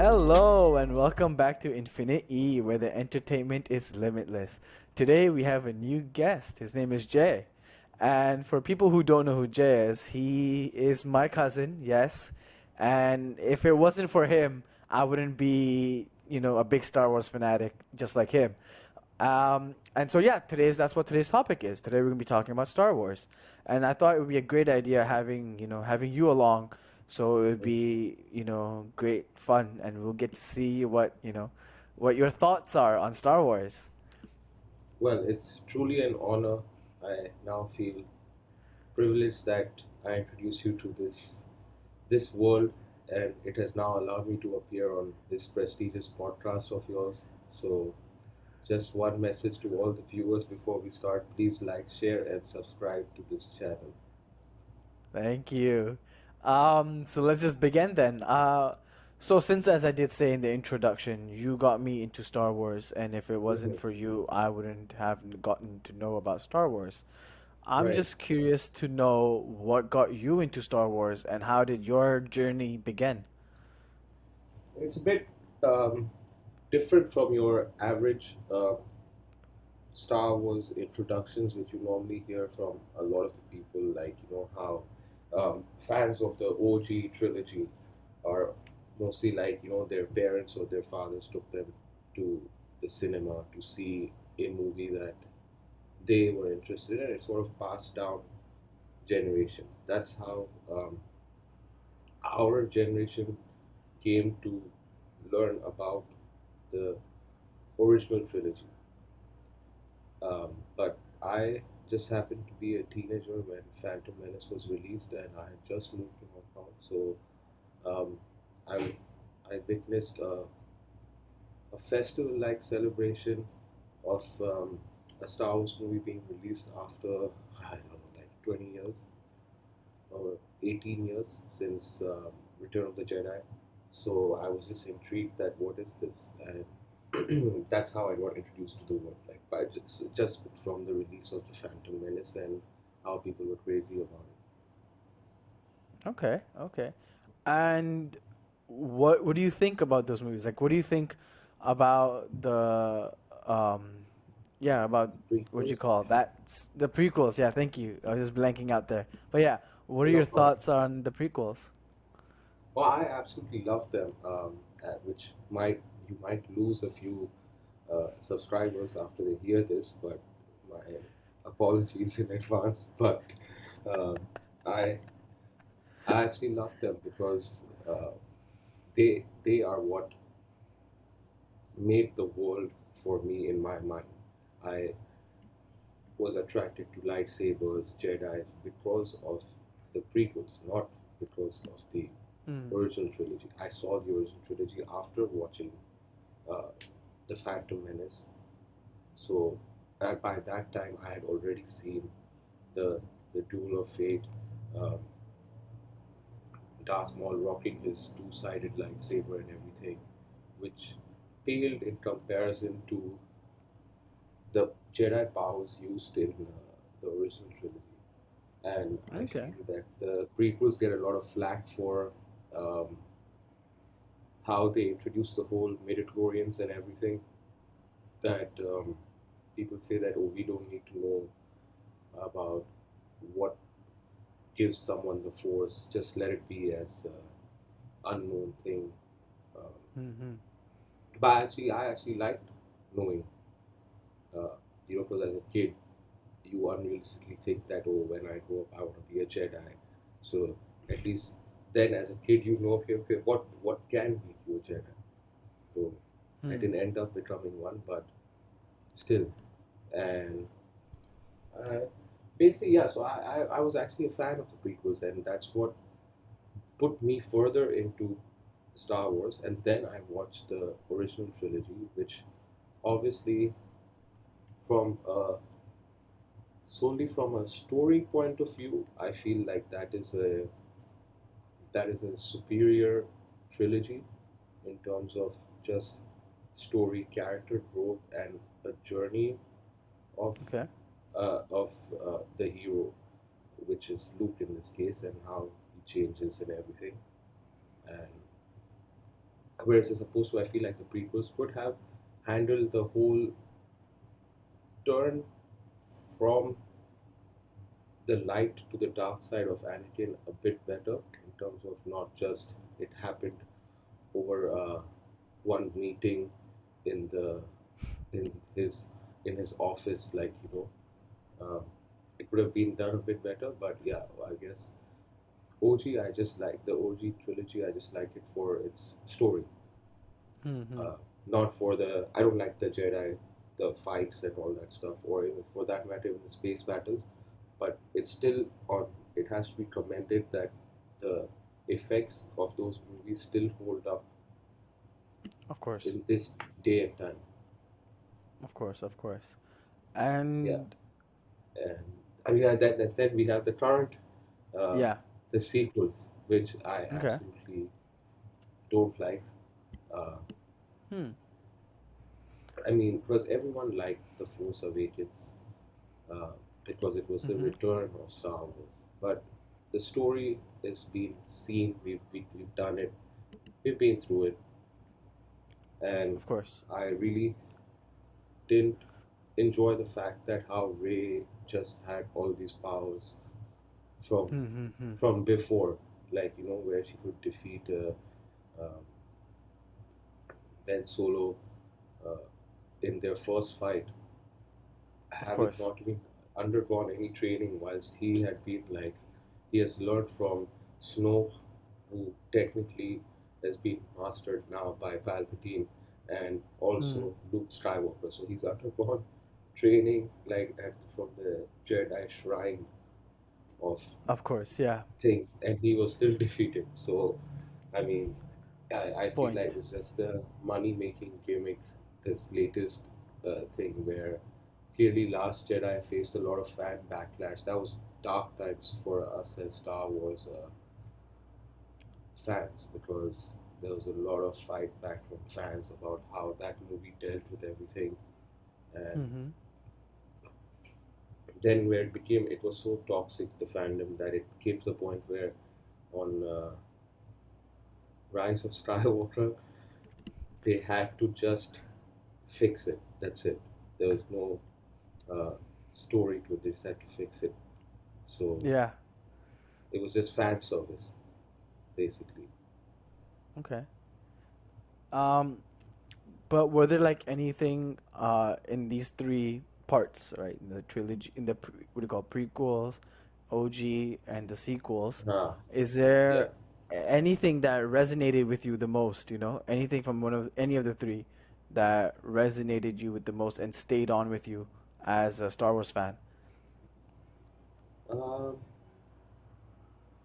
Hello and welcome back to Infinite E, where the entertainment is limitless. Today we have a new guest. His name is Jay. And for people who don't know who Jay is, he is my cousin, yes. And if it wasn't for him, I wouldn't be, a big Star Wars fanatic just like him. And so yeah, that's what today's topic is. Today we're gonna be talking about Star Wars, and I thought it would be a great idea having you along, so it would be great fun, and we'll get to see what your thoughts are on Star Wars. Well, it's truly an honor. I now feel privileged that I introduced you to this world, and it has now allowed me to appear on this prestigious podcast of yours. So, just one message to all the viewers before we start: please like, share, and subscribe to this channel. Thank you. So let's just begin then. So since, as I did say in the introduction, you got me into Star Wars, and if it wasn't Mhm. for you, I wouldn't have gotten to know about Star Wars. I'm Right. just curious to know what got you into Star Wars and how did your journey begin? It's a bit um, different from your average Star Wars introductions, which you normally hear from a lot of the people, like how fans of the OG trilogy are mostly like their parents or their fathers took them to the cinema to see a movie that they were interested in. It sort of passed down generations. That's how our generation came to learn about the original trilogy. But I just happened to be a teenager when Phantom Menace was released, and I had just moved to Hong Kong. So um, I I witnessed a festival-like celebration of a Star Wars movie being released after I don't know, like 20 years or 18 years since Return of the Jedi. So I was just intrigued that what is this, and that's how I got introduced to the world, like by just from the release of the Phantom Menace and how people were crazy about Okay, okay. And what do you think about those movies? Like, what do you think about the um yeah, about it. what you Prequels, call that the prequels? Yeah, thank you. I was just blanking out there. But yeah, what are no your problem. thoughts on the prequels? Well, I absolutely love them, which you might lose a few subscribers after they hear this, but my apologies in advance. But um, I I actually love them because they are what made the world for me in my mind. I was attracted to lightsabers, Jedi's because of the prequels, not because of the Mm. original trilogy. I saw the original trilogy after watching uh, the Phantom Menace. So by that time, I had already seen the the Duel of Fate, um, Darth Maul rocking his two-sided lightsaber and everything, which paled in comparison to the Jedi powers used in the original trilogy. And I Okay. feel that the prequels get a lot of flack for um, how they introduce the whole midichlorians and everything. That people say that, oh, we don't need to know about what gives someone the force, just let it be as unknown thing. Um, Mm-hmm. but I actually liked knowing, uh, because as a kid, you unrealistically think that, oh, when I grow up, I want to be a Jedi. So at least then, as a kid, you know, okay, what can make you a Jedi? So I Hmm. didn't end up becoming one, but still. And uh, basically, yeah. So I was actually a fan of the prequels, and that's what put me further into Star Wars. And then I watched the original trilogy, which obviously, from solely from a story point of view, I feel like that is a superior trilogy in terms of just story, character growth, and a journey of Okay. the hero, which is Luke in this case, and how he changes and everything. And Whereas as opposed to, I feel like the prequels could have handled the whole turn from the light to the dark side of Anakin a bit better in terms of not just it happened over one meeting in the in his in his office, like it would have been done a bit better. But yeah, I guess OG, I just like the OG trilogy. I just like it for its story, Mm-hmm. uh, not for the. I don't like the Jedi, the fights and all that stuff, or even for that matter, even the space battles. But it's still on. It has to be commended that the effects of those movies still hold up Of course. in this day and time. Of course. Of course. Yeah, And and I mean then we have the current, uh, yeah. the sequels, which I Okay. absolutely don't like. Uh, Hmm. I mean, because everyone liked The Force Awakens, uh, because it was the Mm-hmm. return of Star Wars. But the story is being seen, we've done it, we've been through it, and Of course. I really didn't enjoy the fact that how Ray just had all these powers from Mm-hmm. from before, like where she could defeat Ben Solo uh, in their first fight, Of having course. not even undergone any training, whilst he had been like, he has learned from Snoke, who technically has been mastered now by Palpatine, and Hmm. also Luke Skywalker. So he's undergone training like from the Jedi shrine of Of course. Yeah. things, and he was still defeated. So, I mean, I feel Point. like it was just a money making gimmick, this latest thing where clearly Last Jedi faced a lot of fan backlash. That was dark times for us as Star Wars fans, because there was a lot of fight back from fans about how that movie dealt with everything. And Mm-hmm. then where it was so toxic, the fandom, that it came to the point where on Rise of Skywalker, they had to just fix it. That's it. There was no uh, story to it. They just had to fix it. So Yeah. it was just fan service, basically. Okay. Um, but were there like anything in these three parts, right? In the trilogy, in the what do you call prequels, OG, and the sequels? Ah, Is yeah. there anything that resonated with you the most? You know, anything from one of any of the three that resonated you with the most and stayed on with you as a Star Wars fan? Um,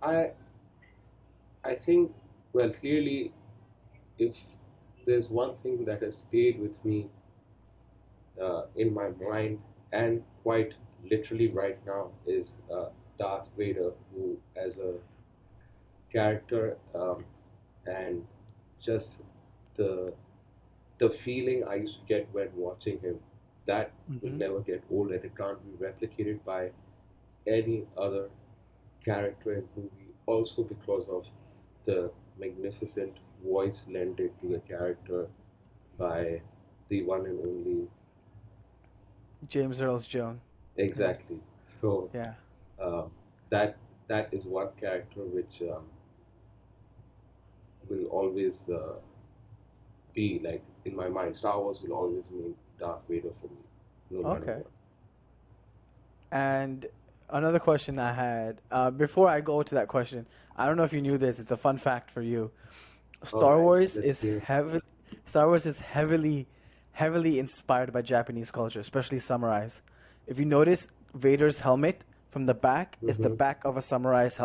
I I think, well, clearly, if there's one thing that has stayed with me in my mind and quite literally right now is Darth Vader, who as a character, and just the the feeling I used to get when watching him, that will Mm-hmm. never get old, and it can't be replicated by any other character in movie. Also because of the magnificent voice lended to the character by the one and only. James Earl Jones. Yeah. Exactly. So Yeah. um, that that is one character which will always be like in my mind. Star Wars will always mean Darth Vader for me, no matter Okay. what. And another question I had before I go to that question, I don't know if you knew this. It's a fun fact for you. Oh, Star nice. Wars Let's is hear. heavily Star Wars is heavily inspired by Japanese culture, especially samurais. If you notice, Vader's helmet from the back is the Mm-hmm. back of a samurai's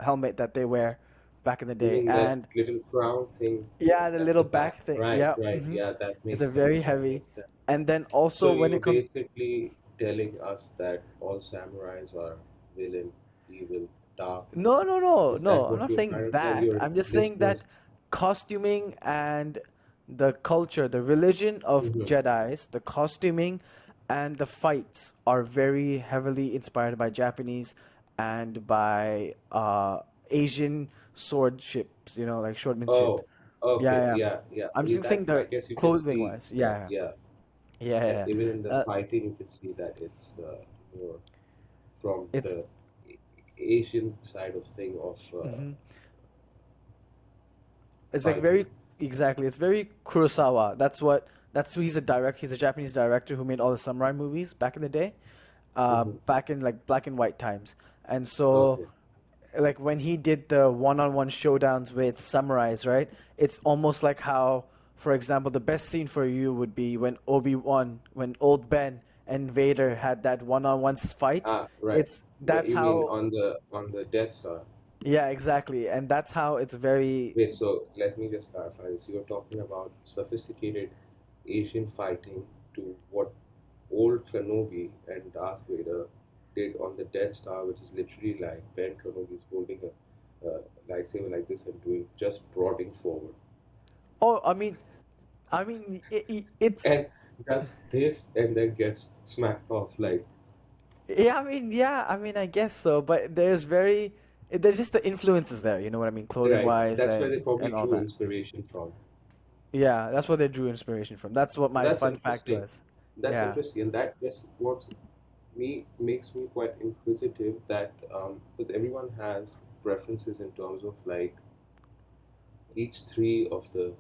helmet that they wear back in the You day. mean that And little crown thing yeah, the at the little back? back thing. Right, Yeah, right. Yeah, that it's makes a very sense. That heavy. makes sense. And then So also when you're it comes, basically telling us that all samurais are villain, evil, dark. no, no, no, Is that no. I'm what not you're saying trying to tell that. your I'm just saying that listeners? costuming and the culture, the religion of Mm-hmm. Jedis, the costuming and the fights are very heavily inspired by Japanese and by Asian swordships, like swordmanship. Oh, Okay, Yeah, yeah. yeah, yeah. I'm In just saying that, I the guess you can clothing see, wise. Yeah, yeah, yeah, and yeah. even in Yeah. the fighting, you can see that it's more from It's the Asian side of thing of mhm. It's like fighting. very exactly. It's very Kurosawa. That's who he's a direct. He's a Japanese director who made all the samurai movies back in the day, Hmm. back in like black and white times. And so, Okay. like when he did the one-on-one showdowns with samurais, right? It's almost like how, for example, the best scene for you would be when when Old Ben and Vader had that one-on-one fight. Ah, right. It's What that's you mean how. on the Death Star? Yeah, exactly, and that's how it's very. Wait, so let me just clarify this. You're talking about sophisticated Asian fighting to what old Kenobi and Darth Vader did on the Death Star, which is literally like Ben Kenobi is holding a lightsaber like this and doing just prodding forward, Oh, it's and does this and then gets smacked off like yeah. I guess so. But there's just the influences there. You know what I mean, clothing right. wise That's where they and probably all drew that. inspiration from. Yeah, that's what they drew inspiration from. That's what my That's fun fact interesting. was. That's Yeah. interesting, and that just what me makes me quite inquisitive that because everyone has preferences in terms of like each three of the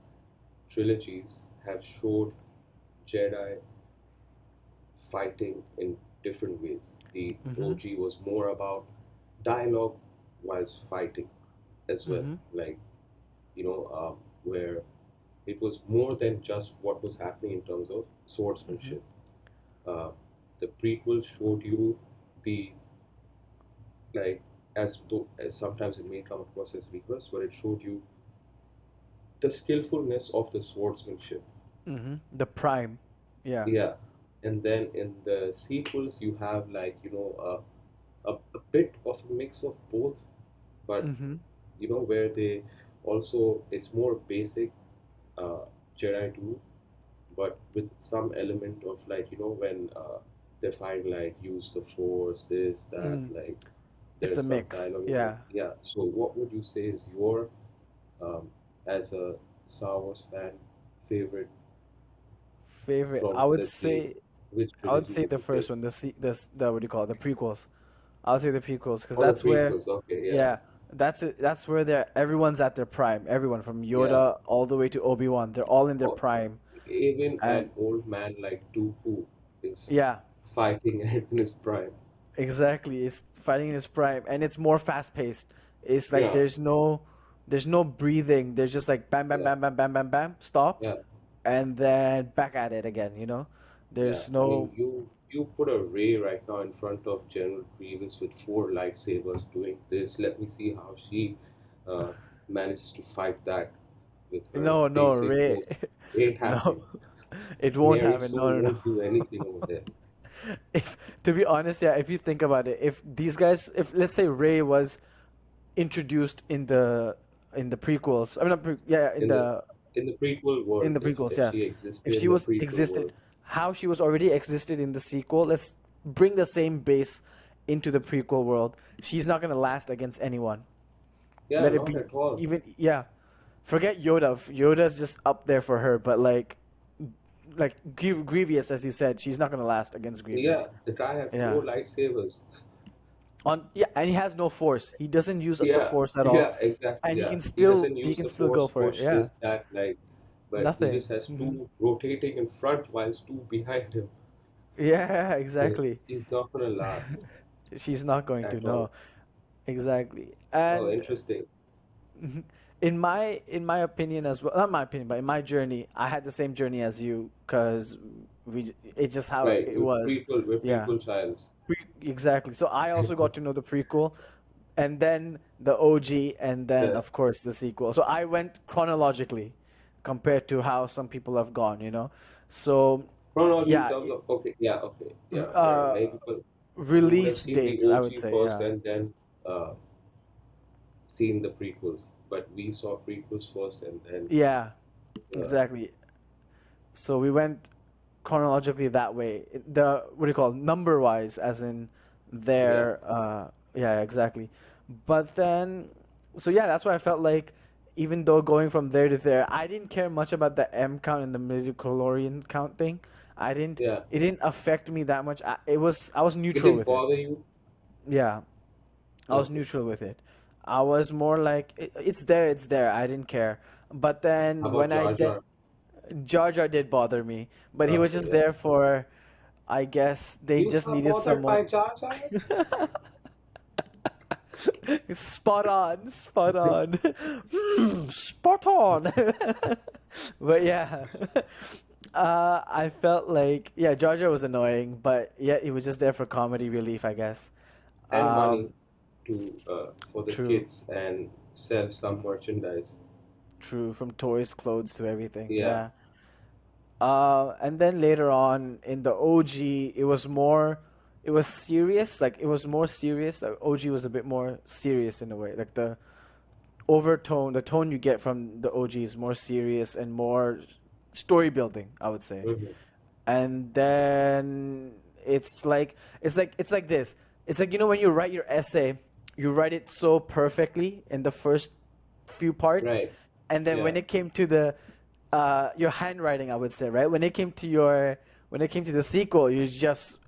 trilogies have showed Jedi fighting in different ways. The Mhm. OG was more about dialogue whilst fighting as well, Mhm. like you know, where it was more than just what was happening in terms of Mhm. swordsmanship. Uh, the prequel showed you the like as sometimes it may come across as weakness, but it showed you the skillfulness of the swordsmanship. Mhm. The prime. Yeah. Yeah, and then in the sequels you have like a bit of a mix of both, but Mhm. where they also it's more basic uh, Jedi do, but with some element of like when they find like use the force, this that Mm. like It's a there's some mix. dialogue in it. Yeah. Yeah. So what would you say is your um, as a Star Wars fan favorite Favorite. from, let's say, which I would trilogy say would the you pick? first one, the what do you call it? The prequels. I would say the prequels because Oh, the that's where, prequels. Okay, yeah, yeah, that's it. That's where everyone's at their prime. Everyone from yeah. Yoda all the way to Obi-Wan, they're all in their Or prime. even And an old man like Dooku is yeah, fighting in his prime. exactly. It's fighting in his prime, and it's more fast-paced. It's like Yeah, there's no breathing. There's just like bam, bam, yeah, bam, bam, bam, bam, bam, stop, yeah, and then back at it again. yeah. There's I mean, no you put a Ray right now in front of General Grievous with four lightsabers doing this. Let me see how she uh, manages to fight that with her no basic Ray, moves. Ain't no, happening. it won't Mary happen. Sue No, no, no. won't do anything over there. If to be honest, yeah, if you think about it, if these guys, if let's say Ray was introduced in the prequels, I mean, not yeah, In the in the prequel in world, the prequels, if yes. she If existed she in the was prequel existed, world, how she was already existed in the sequel, let's bring the same base into the prequel world. She's not gonna last against anyone. yeah, Let it not be at all. even yeah. Forget Yoda. Yoda's just up there for her, but like Grievous, as you said, she's not gonna last against Yeah, Grievous. the guy had Yeah. four lightsabers. Yeah, and he has no force. He doesn't use the Yeah, force at all, yeah, exactly. and Yeah, he doesn't he use can the still force go for it. push Yeah, this that like, but he nothing. just has two rotating in front whilst two behind him. Yeah, Yeah, exactly. he's not gonna last She's not going to at all. know exactly. Oh, And interesting. mhm, in my opinion as well, not my opinion, but in my journey, I had the same journey as you because it's just how Right, it was. we're Yeah, prequel childs. exactly. So I also got to know the prequel, and then the OG, and then Yeah, of course the sequel. So I went chronologically compared to how some people have gone. So chronology in yeah, terms of okay, yeah, okay, yeah, fair enough. uh, Many people would have release seen the dates, I would OG say. first Yeah, and then uh, seen the prequels, but we saw prequels first and then yeah, uh, exactly. So we went chronologically that way. The what do you call it? Number wise, as in yeah, their yeah, exactly. But then, so yeah, that's why I felt like. even though going from there to there, I didn't care much about the M count and the midichlorian count thing. I didn't. Yeah. It didn't affect me that much. I was It neutral didn't with it. bother you? Yeah, I was Okay. neutral with it. I was more like it's there, it's there. I didn't care. But How then about when I Jar did, Jar? Jar Jar did bother me, but he was Okay, just yeah. there for. I guess they You just so needed bothered someone. by Jar Jar? Spot on, spot on. Spot on. But yeah, I felt like yeah, Jar Jar was annoying, but yeah, he was just there for comedy relief, I guess. And money Um, to for the true, kids and sell some merchandise. true. From toys, clothes to everything. Yeah. Yeah. And then later on in the OG, it was serious. Like it was more serious. Like OG was a bit more serious in a way. Like the overtone, the tone you get from the OG is more serious and more story building, I would say. Hmm. And then it's like this. It's like when you write your essay, you write it so perfectly in the first few parts, Right. and then Yeah. when it came to the your handwriting, I would say, right? When it came to the sequel, you just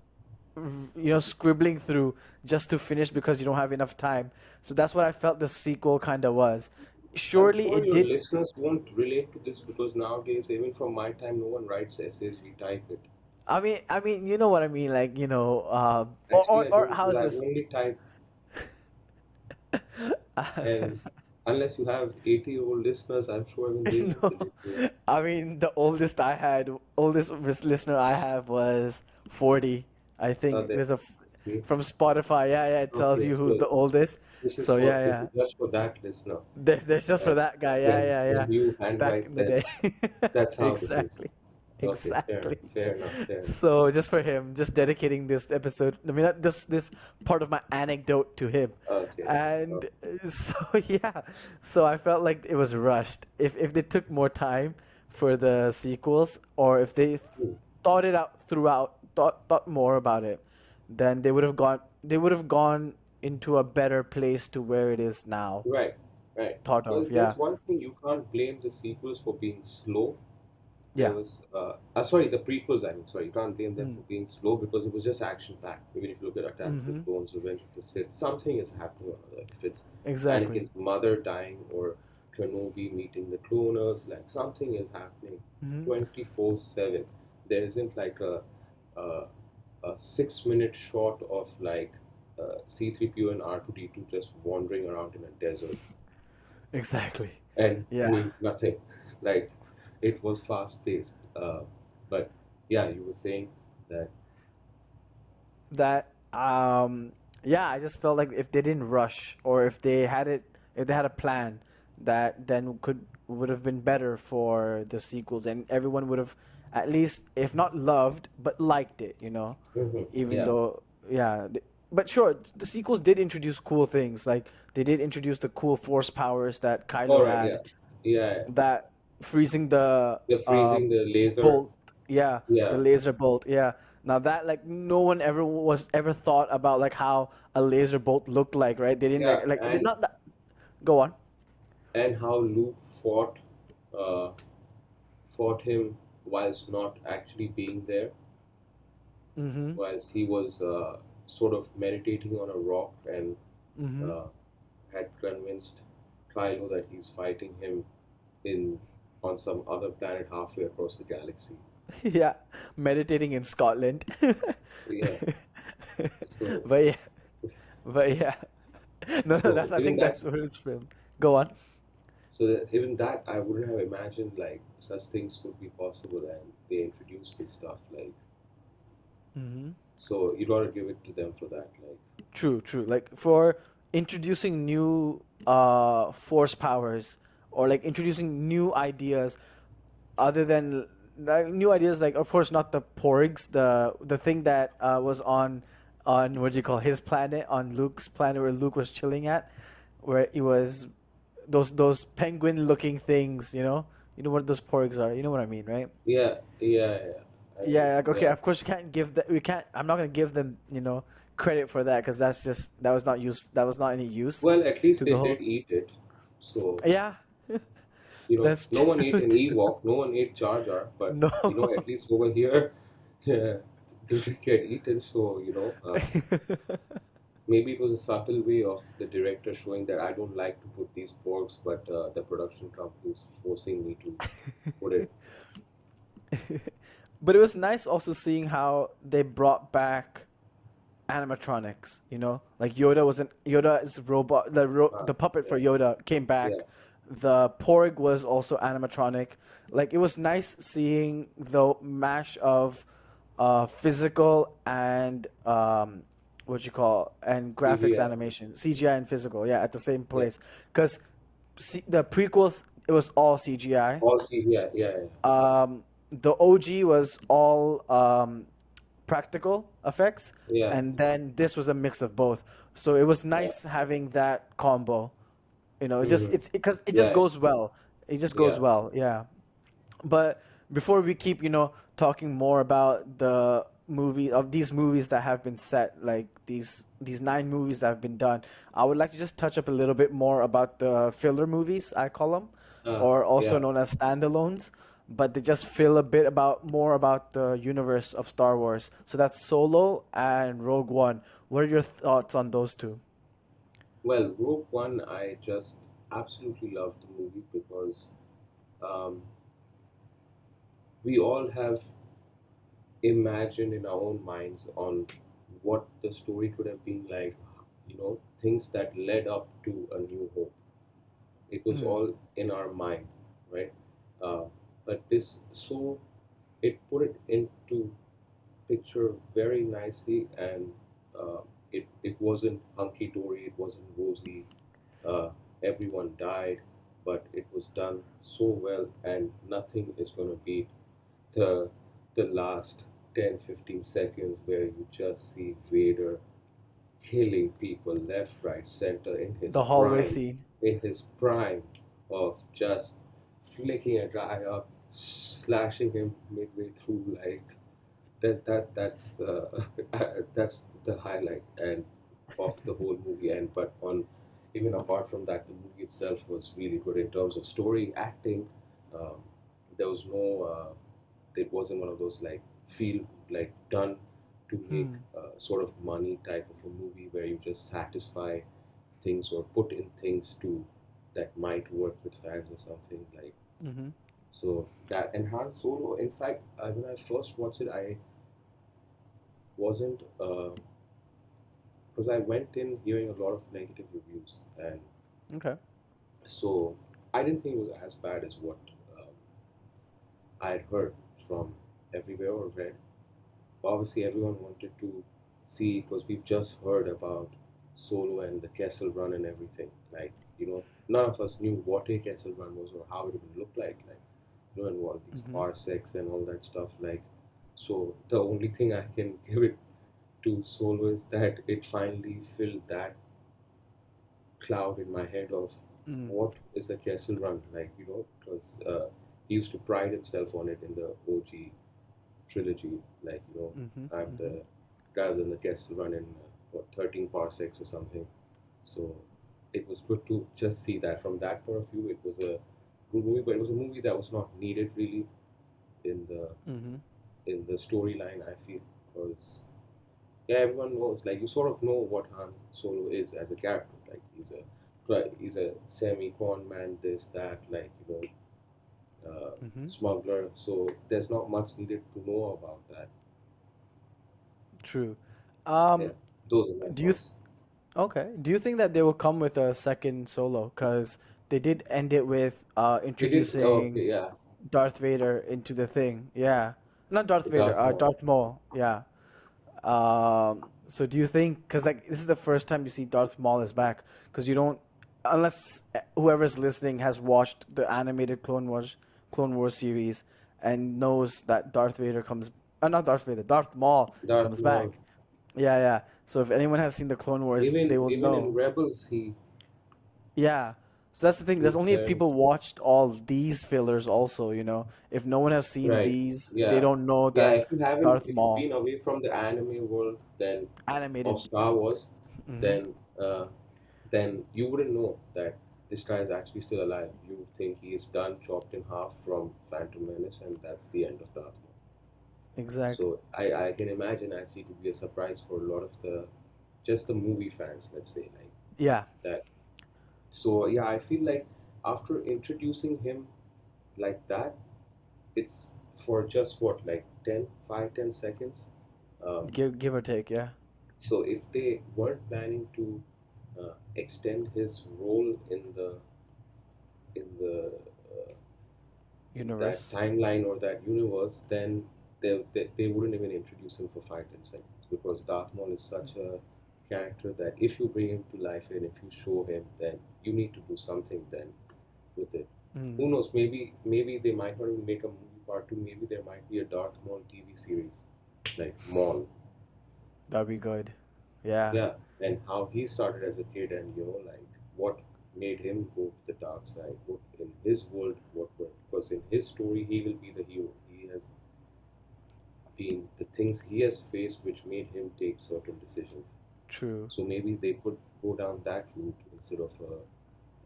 scribbling through just to finish because you don't have enough time. So that's what I felt the sequel kind of was. I'm Surely sure it your did. listeners won't relate to this because nowadays, even from my time, no one writes essays, we type it. You know what I mean, like Actually, I or don't, how's because I this? only type, and unless you have 80-year-old listeners, I'm sure even they won't No, relate to it. I mean the oldest listener I have was 40. I think There, there's a see? from Spotify. Yeah, yeah, it tells Okay, you who's so the oldest. So yeah, this yeah. is just for that listener. There's just for And that guy. Yeah, yeah, yeah. when you Back handwrite in the that, day. that's how this is. Exactly. Okay, Exactly. fair enough, fair enough. So just for him, just dedicating this episode, I mean this part of my anecdote to him. Okay, And okay. so yeah. So I felt like it was rushed. If they took more time for the sequels or if they Hmm. thought it out throughout, thought more about it, then they would have gone into a better place to where it is now. Right, right. Thought Well, of, yeah. there's one thing you can't blame the sequels for being slow. There Yeah. was, sorry, the prequels, I mean, sorry, you can't blame them Mm. for being slow because it was just action-packed. Even if you look at Attack of the Mm-hmm. Clones, Revenge of the Sith, something is happening or other. If it's Exactly. Anakin's mother dying or Kenobi meeting the cloners, like something is happening Mm-hmm. 24/7. There isn't like a, a 6 minute shot of like C3PO and R2D2 just wandering around in a desert Exactly. and Yeah. doing nothing. Like it was fast paced. But yeah, you were saying that. That yeah, I just felt like if they didn't rush or if they had a plan that then could would have been better for the sequels and everyone would have at least if not loved but liked it, Hmm. even Yeah, though yeah, but sure, the sequels did introduce cool things like they did introduce the cool force powers that all Kylo right, yeah, had, yeah. that freezing the You're freezing the laser. bolt, yeah, the Yeah, laser bolt, yeah. Now that like no one ever thought about like how a laser bolt looked like, right? They didn't yeah, like did not that go on. and how Luke uh, fought him whilst not actually being there, Mm-hmm. whilst he was sort of meditating on a rock and Mm-hmm. uh, had convinced Kylo that he's fighting him in on some other planet halfway across the galaxy. Yeah, meditating in Scotland. Yeah. So But yeah, but yeah. No, no, so that's I even think that that's where it's from. Go on. so that even that I wouldn't have imagined like such things would be possible and they introduced this stuff like Mm-hmm. so you gotta give it to them for that like True, true. Like for introducing new force powers or like introducing new ideas other than like, new ideas like of course not the porgs, the thing that was on what do you call his planet, on Luke's planet where Luke was chilling at, where it was those penguin looking things, you know what those porgs are, you know what I mean, right? yeah, yeah, yeah. I mean, Yeah, like okay, yeah. of course you can't give that, we can't, I'm not gonna give them, credit for that because that was not any use Well, at least to they the whole. did eat it. So Yeah. That's No one ate true an too. Ewok, no one ate Jar Jar, but No. at least over here, yeah, they did get eaten. So maybe it was a subtle way of the director showing that I don't like to put these porks, but the production company is forcing me to put it. But it was nice also seeing how they brought back animatronics. Like Yoda's robot, the puppet for Yeah, Yoda came yeah, back. The Porg was also animatronic. Like it was nice seeing the mash of physical and what you call and graphics CGI. animation, CGI and physical, yeah, at the same Yeah, place. Because the prequels, it was all CGI. all CGI. Yeah, yeah, The OG was all practical effects, yeah. and then this was a mix of both. So it was Yeah. nice having that combo. It just Mm-hmm. it's because it just Yeah, goes well. It just goes yeah. well, yeah. But before we keep, talking more about the movie of these movies that have been set, like these 9 movies that have been done, I would like to just touch up a little bit more about the filler movies, I call them, or also Yeah. known as standalones. But they just fill a bit about more about the universe of Star Wars. So that's Solo and Rogue One. What are your thoughts on those two? Well, Rogue One, I just absolutely loved the movie because um, we all have imagined in our own minds on what the story could have been like, things that led up to A New Hope. It was Mm, all in our mind, right? Uh, but this, so it put it into picture very nicely, and it wasn't hunky dory, it wasn't rosy. Uh, Everyone died, but it was done so well, and nothing is going to beat the the last 10, 15 seconds where you just see Vader killing people left, right, center the hallway scene. in his prime of just flicking a guy up, slashing him midway through, like that's that's the highlight and of the whole movie. And but on even apart from that, the movie itself was really good in terms of story, acting. Um, there was no it wasn't one of those like feel like done to make Mm, sort of money type of a movie where you just satisfy things or put in things to that might work with fans or something like. mm-hmm, So that enhanced Solo. In fact, when I first watched it, I wasn't because I went in hearing a lot of negative reviews, and okay. so I didn't think it was as bad as what um, I had heard from everywhere or read. Obviously, everyone wanted to see because we've just heard about Solo and the Kessel Run and everything. Like, none of us knew what a Kessel Run was or how it would look like, and what these Mm-hmm. parsecs and all that stuff. Like, so the only thing I can give it to Solo is that it finally filled that cloud in my head of Mm, what is a Kessel Run like, because he used to pride himself on it in the OG trilogy, like, mm-hmm, I'm mm-hmm. the rather than the Kessel Run in 13 parsecs or something. So it was good to just see that from that point of view. It was a good movie, but it was a movie that was not needed really in the Mm-hmm. storyline. I feel because yeah, everyone knows. Like you sort of know what Han Solo is as a character. Like he's a semi-con man, this that, like Mm-hmm. smuggler. So there's not much needed to know about that. True. Yeah, Um, those are my do you thoughts. okay? Do you think that they will come with a second Solo? Because they did end it with They did. Okay, introducing yeah, Darth Vader into the thing. Yeah, not Darth Vader. Darth Maul. Darth Maul. Yeah. So do you think? Because like this is the first time you see Darth Maul is back. Because you don't, unless whoever's listening has watched the animated Clone Wars series, and knows that Darth Vader comes. Not Darth Vader. Darth Maul Darth comes Maul. back. Yeah, yeah. So if anyone has seen the Clone Wars, they will Even in know. Rebels, Yeah. So that's the thing. That's he's only if there. people watched all these fillers also. If no one has seen Right. these, they Yeah. don't know Yeah. that Darth If you've Maul been away from the anime world, then animated. of Star Wars, Hmm. then uh, then you wouldn't know that. this guy is actually still alive. You would think he is done, chopped in half from Phantom Menace, and that's the end of Darth Maul. Exactly. So I can imagine actually it would be a surprise for a lot of the just the movie fans, let's say, like Yeah. that. So yeah, I feel like after introducing him like that, it's for just what, like 10 seconds. Um, Give or take. Yeah. so if they weren't planning to extend his role in the in that Universe. timeline or that universe, then they wouldn't even introduce him for 5-10 seconds, because Darth Maul is such a character that if you bring him to life and if you show him, then you need to do something then with it. Mm. Who knows? Maybe they might not even make a movie part two. Maybe there might be a Darth Maul TV series, like Maul. That'd be good. Yeah. Yeah, and how he started as a kid, and like what made him go to the dark side. What in his world, what were, because in his story he will be the hero. He has been the things he has faced, which made him take certain decisions. True. So maybe they could go down that route instead of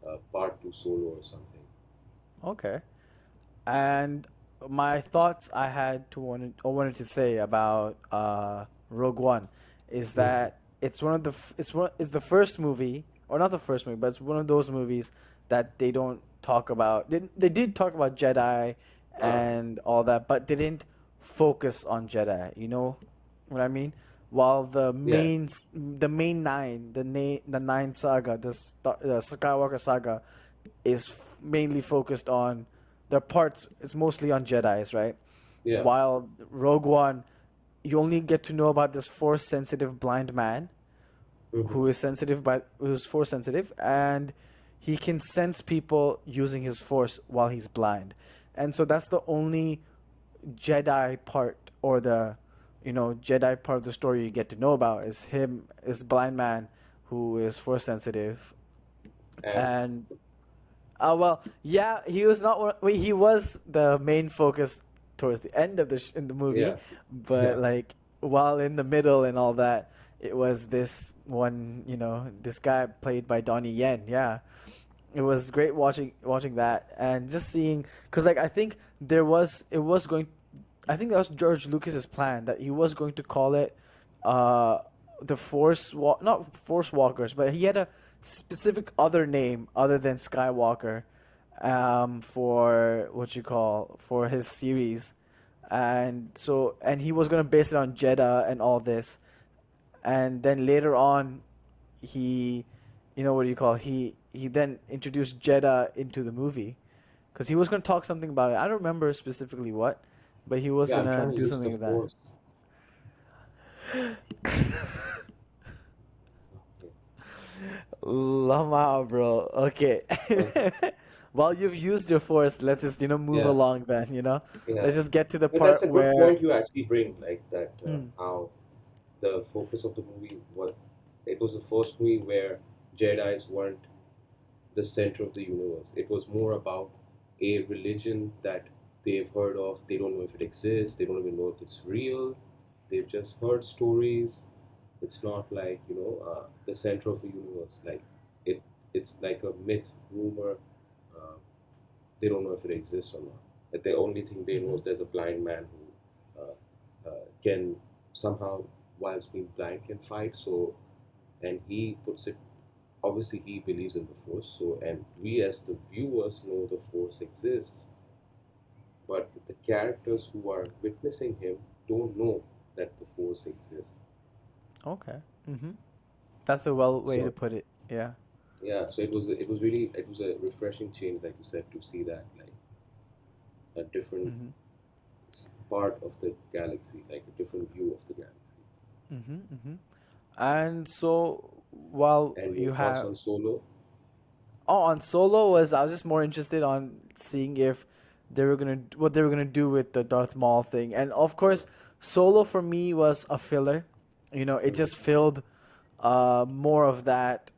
a part two solo or something. Okay. And my thoughts I had wanted to say about Rogue One is Mm-hmm. that it's the first movie, or not the first movie, but it's one of those movies that they don't talk about. They did talk about Jedi Uh, and all that, but they didn't focus on Jedi. You know what I mean? While yeah, the main nine, the nine saga, the Skywalker saga, is mainly focused on their parts. It's mostly on Jedi's, right? yeah. While Rogue One, you only get to know about this force sensitive blind man Mm-hmm. who's force sensitive, and he can sense people using his force while he's blind. And so that's the only Jedi part, or the Jedi part of the story you get to know about, is him, is blind man who is force sensitive. And And well, yeah, he was not one. Wait, he was the main focus towards the end of in the movie, yeah, but yeah, like while in the middle and all that, it was this one. This guy played by Donnie Yen. Yeah, it was great watching that, and just seeing, because like I think it was going. I think that was George Lucas's plan, that he was going to call it uh the not Force Walkers, but he had a specific other name other than Skywalker, for what you call, for his series. And he was going to base it on Jeddah and all this. And then later on, he what do you call, he then introduced Jeddah into the movie, because he was going to talk something about it. I don't remember specifically what, but he was yeah. going I'm to trying to do use the something with that. force. Okay, Lama, bro. Okay. okay. While you've used your force, let's just move Yeah, along then. yeah. Let's just get to the But that's part a good where. point you actually bring, like that. Mm, How the focus of the movie was, it was the first movie where Jedi's weren't the center of the universe. It was more about a religion that they've heard of. They don't know if it exists. They don't even know if it's real. They've just heard stories. It's not like the center of the universe. Like it, it's like a myth, rumor. Uh, they don't know if it exists or not. That the only thing they know mm-hmm, is there's a blind man who can somehow, whilst being blind, can fight. So, and he puts it. Obviously, he believes in the force. So, and we as the viewers know the force exists, but the characters who are witnessing him don't know that the force exists. okay. Mm-hmm. That's a well way to So, put it. Yeah. yeah. So it was a refreshing change, like you said, to see that, like a different Mm-hmm. part of the galaxy, like a different view of the galaxy. Mm-hmm. Mm-hmm. And so while And your you thoughts have on Solo? on Solo, I was just more interested on seeing if what they were gonna do with the Darth Maul thing, and of course, Solo for me was a filler. It Mhm. just filled more of that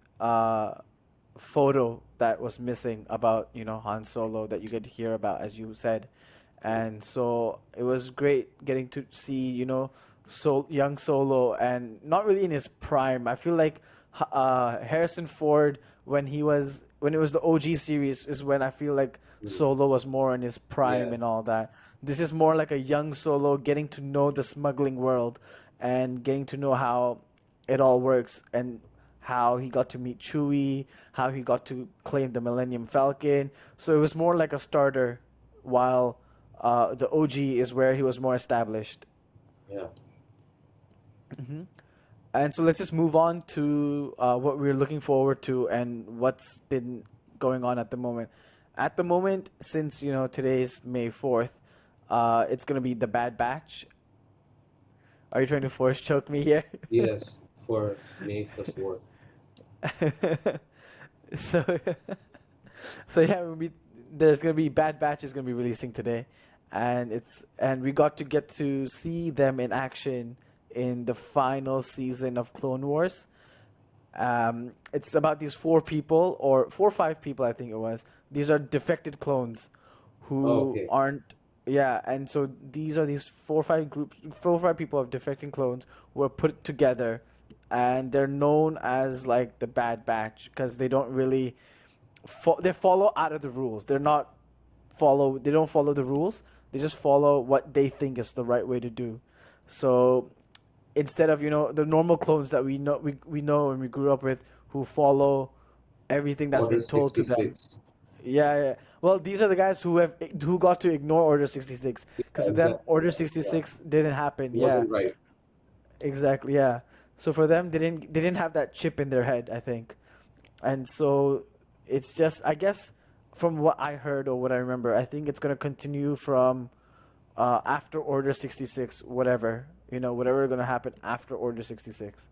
photo that was missing about Han Solo, that you get to hear about, as you said. And so it was great getting to see young Solo, and not really in his prime. I feel like Harrison Ford, when he was when it was the OG series is when I feel like Mm. Solo was more in his prime Yeah, and all that. This is more like a young Solo getting to know the smuggling world and getting to know how it all works and how he got to meet Chewie, how he got to claim the Millennium Falcon. So it was more like a starter, while the OG is where he was more established. yeah, Hmm. And so let's just move on to what we're looking forward to and what's been going on at the moment. At the moment, since today's May 4th, it's gonna be the Bad Batch. Are you trying to force choke me here? yes, for May the 4th. So, so yeah, there's gonna be Bad Batch is gonna be releasing today, and we got to get to see them in action in the final season of Clone Wars. It's about these four people, or 4 or 5 people, I think it was. These are defected clones Oh, who okay. aren't, yeah, and so these are these 4 or 5 people of defecting clones who are put together, and they're known as like the Bad Batch because they don't really they follow out of the rules. They don't follow the rules. They just follow what they think is the right way to do. So instead of the normal clones that we know and we grew up with, who follow everything that's Order been told to them. 66. Yeah, yeah. Well, these are the guys who got to ignore Order 66 because Yeah, to them exactly. Order Yeah, 66 didn't happen. it Yeah, wasn't right. exactly. Yeah. So for them, they didn't have that chip in their head, I think. And so it's just, I guess, from what I heard or what I remember, I think it's going to continue from after Order 66, whatever going to happen after Order 66.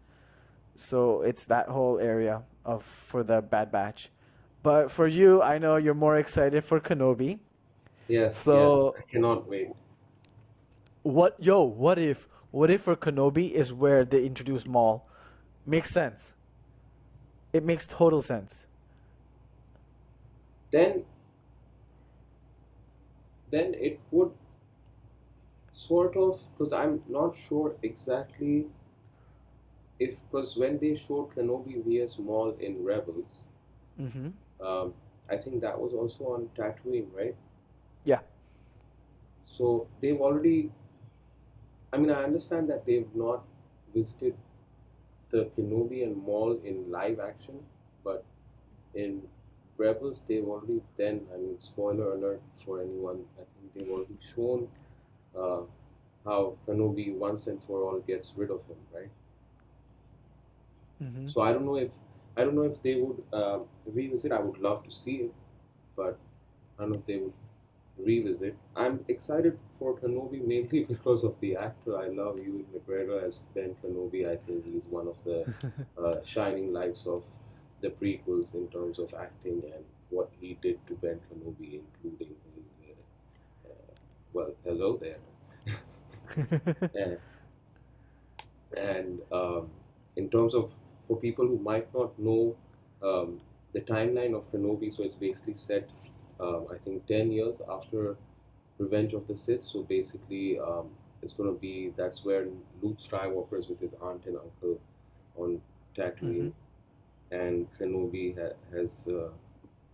So it's that whole area of for the Bad Batch. But for you, I know you're more excited for Kenobi. Yes, yes. So I cannot wait. what if for Kenobi is where they introduce Maul? Makes sense. It makes total sense. Then, then it would sort of, because I'm not sure exactly if, because when they showed Kenobi vs Maul in Rebels, Mm-hmm. um, I think that was also on Tatooine, right? Yeah. So they've already, I mean, I understand that they've not visited the Kenobi and Maul in live action, but in Rebels, they've already then, I mean, spoiler alert for anyone, I think they've already shown uh, how Kenobi once and for all gets rid of him, right? Mm-hmm. So I don't know if they would revisit. I would love to see it, but I don't know if they would revisit. I'm excited for Kenobi mainly because of the actor. I love Ewan McGregor as Ben Kenobi. I think he's one of the shining lights of the prequels in terms of acting and what he did to Ben Kenobi, including his well, hello there. and and in terms of for people who might not know the timeline of Kenobi, so it's basically set, I think, 10 years after Revenge of the Sith. So basically, it's going to be that's where Luke Skywalker is with his aunt and uncle on Mm-hmm. Tatooine, and Kenobi has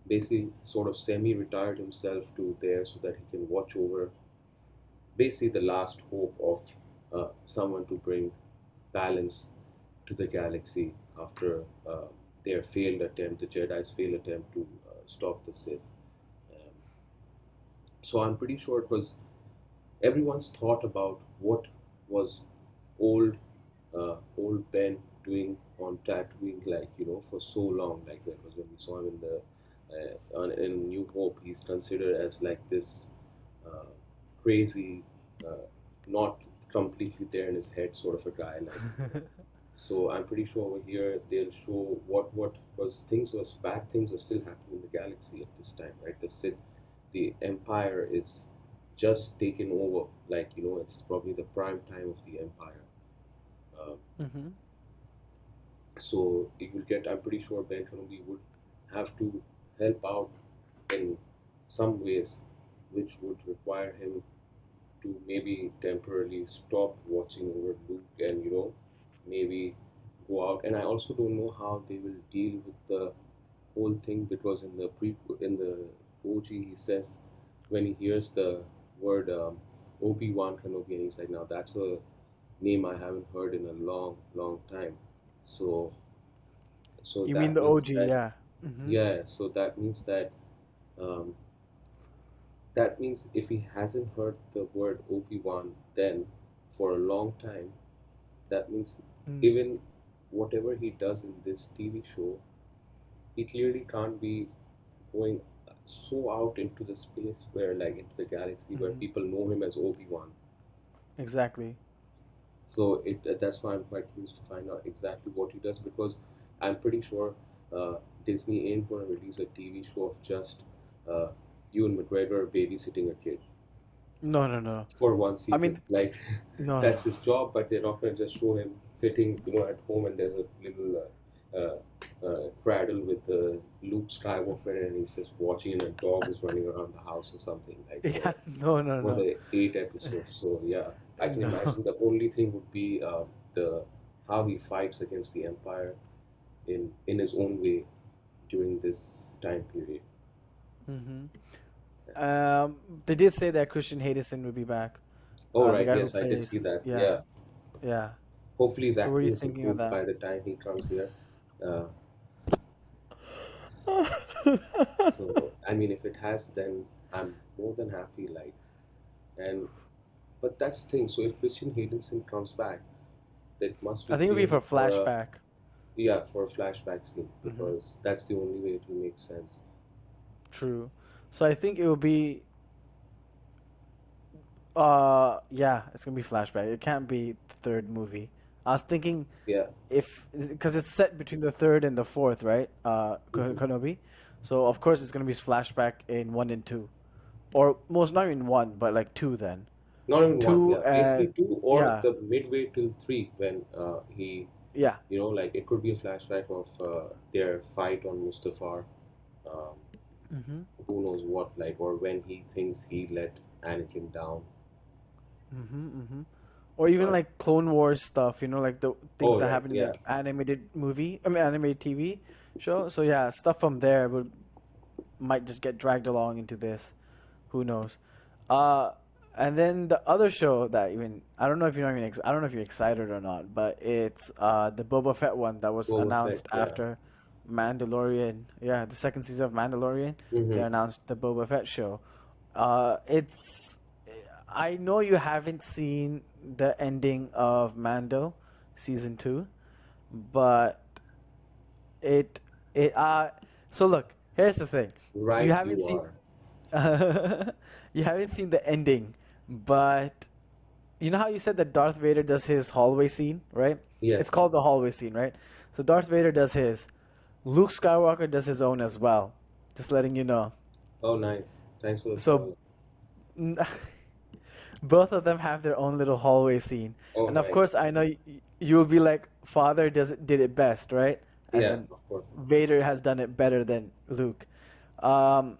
basically sort of semi-retired himself to there so that he can watch over basically the last hope of someone to bring balance to the galaxy after their failed attempt, the Jedi's failed attempt to stop the Sith. Um, so I'm pretty sure it was everyone's thought about what was old old Ben doing on Tatooine, like for so long. Like that was when we saw him in the in New Hope. He's considered as like this uh, crazy, not completely there in his head sort of a guy. Like so, I'm pretty sure over here they'll show what was things was bad things are still happening in the galaxy at this time, right? The Sith, the Empire is just taken over. Like it's probably the prime time of the Empire. Um, Mm-hmm. so it will get. I'm pretty sure Ben Kenobi would have to help out in some ways, which would require him to maybe temporarily stop watching over Luke and maybe go out. And I also don't know how they will deal with the whole thing because in the OG he says when he hears the word Obi-Wan Kenobi and he's like, now that's a name I haven't heard in a long, long time. So so You mean that the means OG? that Yeah. Mm-hmm. yeah, so um, that means if he hasn't heard the word Obi-Wan then for a long time, that means Mm. even whatever he does in this TV show, he clearly can't be going so out into the space where like into the galaxy where Mm-hmm. people know him as Obi-Wan. Exactly. So that's why I'm quite curious to find out exactly what he does because I'm pretty sure Disney ain't going to release a TV show of just uh, Ewan McGregor babysitting a kid No, no, no. for one I season. mean, Like no, no. that's his job, but they're not going to just show him sitting, at home and there's a little cradle with Luke Skywalker and he's just watching and a dog is running around the house or something like Yeah, no, no, for no. the 8 episodes. So yeah, I can No. imagine the only thing would be the how he fights against the Empire in his own way during this time period. Mm-hmm. They did say that Christian Hedison would be back. Oh The right, guy who yes, I did see plays, that. yeah, Yeah, yeah. hopefully his So what are acting you is thinking of improved that? by the time he comes here. Uh, so I mean, if it has, then I'm more than happy. Like, and but that's the thing. So if Christian Haydenson comes back, that must be I think it would be for clearly for a flashback. yeah for a flashback scene Mm-hmm. because that's the only way it will make sense. True. So I think it will be, yeah, it's gonna be flashback. It can't be the third movie. I was thinking Yeah. if because it's set between the third and the fourth, right? Hmm. Kenobi. So of course it's gonna be flashback in one and two, or most not even one, but like two then. Not even one. Two Yeah, basically and two or yeah, the midway till three when he, yeah. like it could be a flashback of their fight on Mustafar. Um, Mm-hmm. who knows what, like, or when he thinks he let Anakin down. Mm-hmm. Mm-hmm. Or even But like Clone Wars stuff, like the things oh that right, happen in yeah, the animated movie, I mean animated TV show. So yeah, stuff from there would might just get dragged along into this. Who knows? Uh, and then the other show that even I don't know if you're not even I don't know if you're excited or not, but it's the Boba Fett one that was Boba Fett, announced yeah. after Mandalorian. Yeah, the second season of Mandalorian. They Mm-hmm. announced the Boba Fett show. It's I know you haven't seen the ending of Mando season 2, but it it so look, here's the thing. You Right, haven't you seen are. you haven't seen the ending, but you know how you said that Darth Vader does his hallway scene, right? It's Yes. called the hallway scene, right? So Darth Vader does his. Luke Skywalker does his own as well. Just letting you know. Oh, nice. Thanks for the So spoiler. both of them have their own little hallway scene. Oh, And of nice. course, I know you will be like, Father did it best, right? As Yeah, in, of course. Vader has done it better than Luke. Um,